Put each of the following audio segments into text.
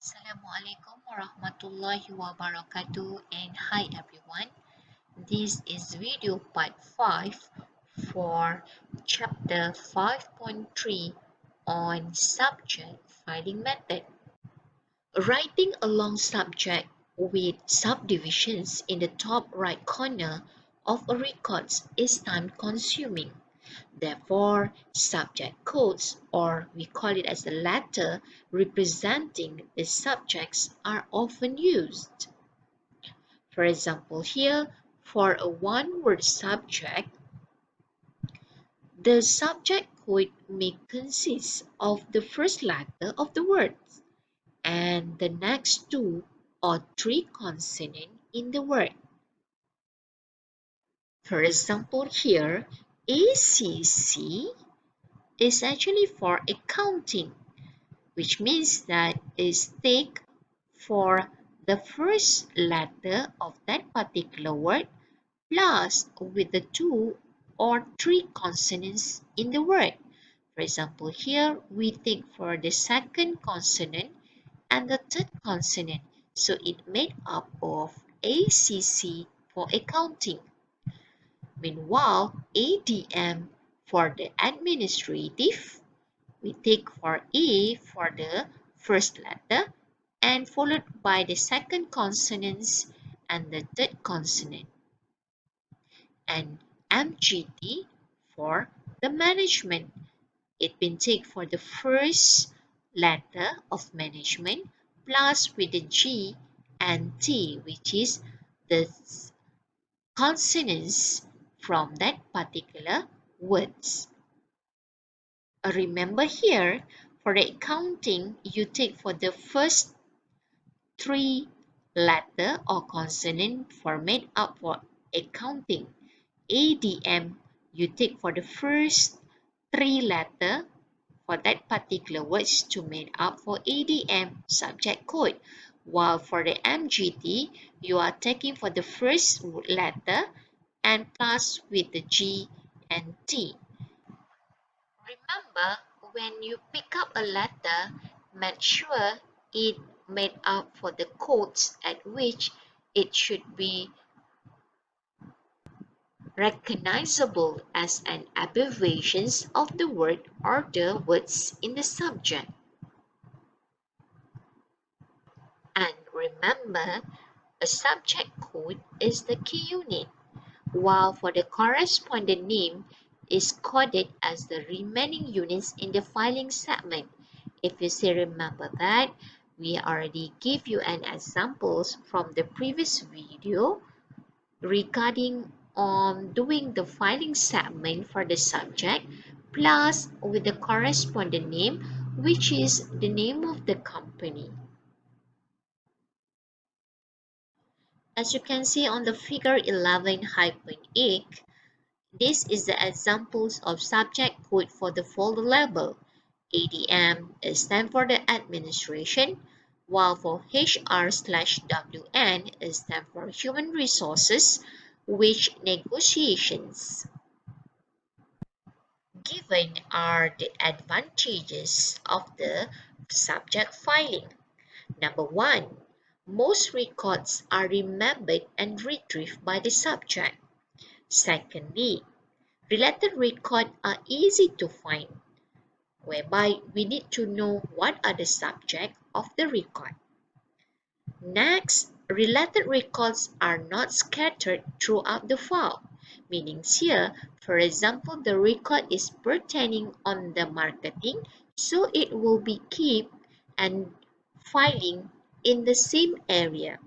Assalamualaikum warahmatullahi wabarakatuh, and hi everyone. This is video part 5 for chapter 5.3 on subject filing method. Writing a long subject with subdivisions in the top right corner of a record is time consuming. Therefore, subject codes, or we call it as the letter representing the subjects, are often used. For example, here, for a one-word subject, the subject code may consist of the first letter of the word and the next two or three consonants in the word. For example, here, ACC is actually for accounting, which means that is take for the first letter of that particular word plus with the two or three consonants in the word. For example, here we take for the second consonant and the third consonant. So it made up of ACC for accounting. Meanwhile, ADM for the administrative, we take for A for the first letter and followed by the second consonants and the third consonant. And MGT for the management. It been take for the first letter of management plus with the G and T, which is the consonants from that particular words. Remember here, for the accounting, you take for the first three letter or consonant for made up for accounting. ADM, you take for the first three letter for that particular words to make up for ADM subject code. While for the MGT, you are taking for the first letter and plus with the G and T. Remember, when you pick up a letter, make sure it made up for the codes at which it should be recognizable as an abbreviation of the word or the words in the subject. And remember, a subject code is the key unit, while for the corresponding name is coded as the remaining units in the filing segment. If you still remember that, we already give you an examples from the previous video regarding on doing the filing segment for the subject plus with the corresponding name, which is the name of the company. As you can see on the figure 11-8, this is the examples of subject code for the folder label. ADM stands for the administration, while for HR/WN stands for human resources, which negotiations. Given are the advantages of the subject filing. Number 1. Most records are remembered and retrieved by the subject. Secondly, related records are easy to find, whereby we need to know what are the subject of the record. Next, related records are not scattered throughout the file, meaning here, for example, the record is pertaining on the marketing, so it will be kept and filing in the same area.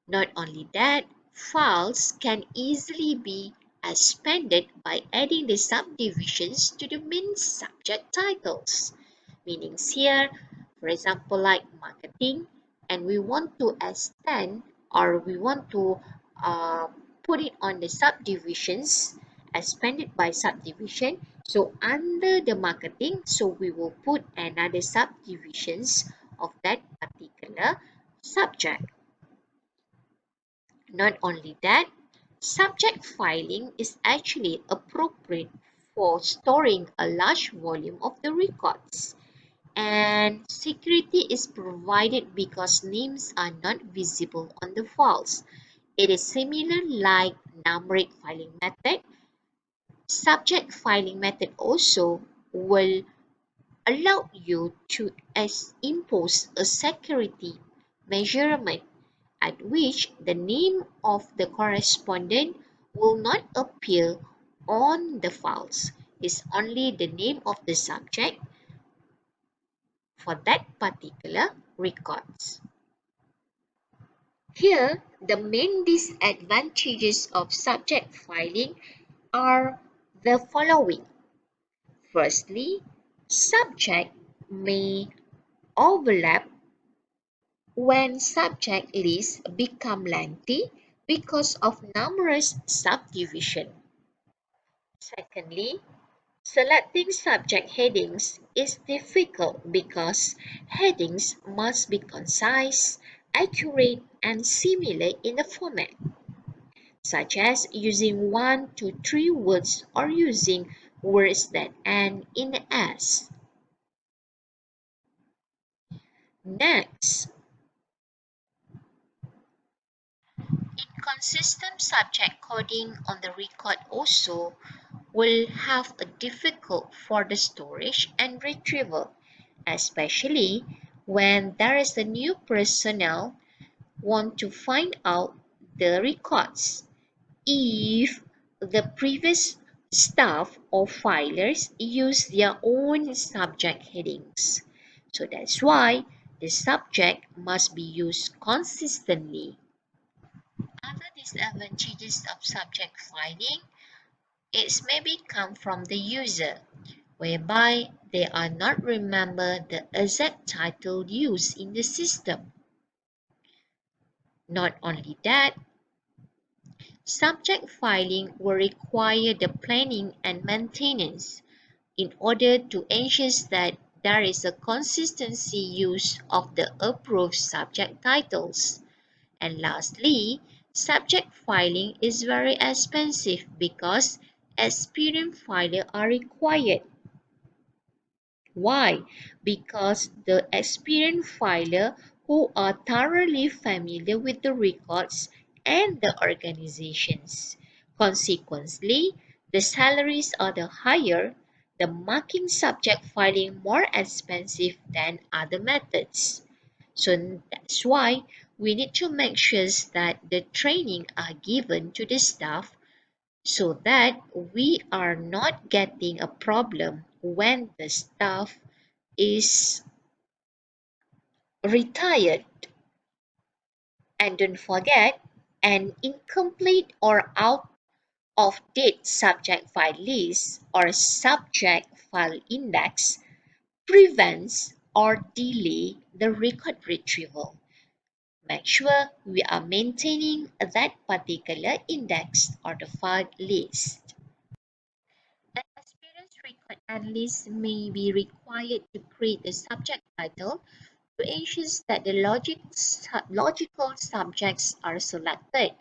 Not only that, files can easily be expanded by adding the subdivisions to the main subject titles. Meanings here, for example, like marketing, and we want to extend or we want to put it on the subdivisions, expand it by subdivision. So under the marketing, so we will put another subdivisions of that particular subject. Not only that, subject filing is actually appropriate for storing a large volume of the records. And security is provided because names are not visible on the files. It is similar like numeric filing method. Subject filing method also will allow you to impose a security measurement at which the name of the correspondent will not appear on the files. It's only the name of the subject for that particular records. Here, the main disadvantages of subject filing are the following. Firstly, subject may overlap when subject lists become lengthy because of numerous subdivisions. Secondly, selecting subject headings is difficult because headings must be concise, accurate, and similar in the format, such as using 1 to 3 words or using words that end in S. Next, inconsistent subject coding on the record also will have a difficult for the storage and retrieval, especially when there is a new personnel want to find out the records. If the previous staff or filers use their own subject headings. So that's why the subject must be used consistently. Other disadvantages of subject filing is maybe come from the user, whereby they are not remember the exact title used in the system. Not only that, subject filing will require the planning and maintenance in order to ensure that there is a consistency use of the approved subject titles. And lastly, subject filing is very expensive because experienced filers are required. Why? Because the experienced filer who are thoroughly familiar with the records and the organizations. Consequently, the salaries are the higher, the marking subject filing more expensive than other methods. So that's why we need to make sure that the training are given to the staff so that we are not getting a problem when the staff is retired. And don't forget, an incomplete or out of date subject file list or subject file index prevents or delay the record retrieval. Make sure we are maintaining that particular index or the file list. An experienced record analyst may be required to create a subject title to ensure that the logical subjects are selected.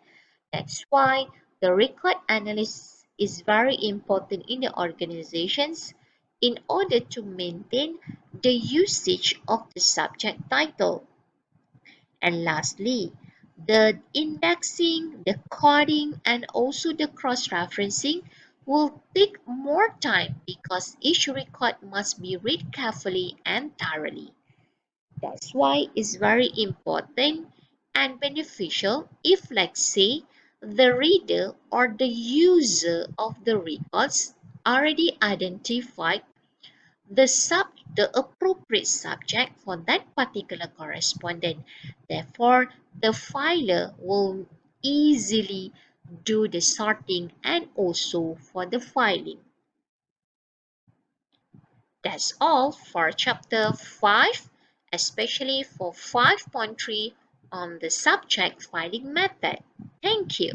That's why the record analyst is very important in the organizations in order to maintain the usage of the subject title. And lastly, the indexing, the coding, and also the cross-referencing will take more time because each record must be read carefully and thoroughly. That's why it's very important and beneficial if, let's say, the reader or the user of the records already identified the appropriate subject for that particular correspondent. Therefore, the filer will easily do the sorting and also for the filing. That's all for chapter 5, especially for 5.3 on the subject filing method. Thank you.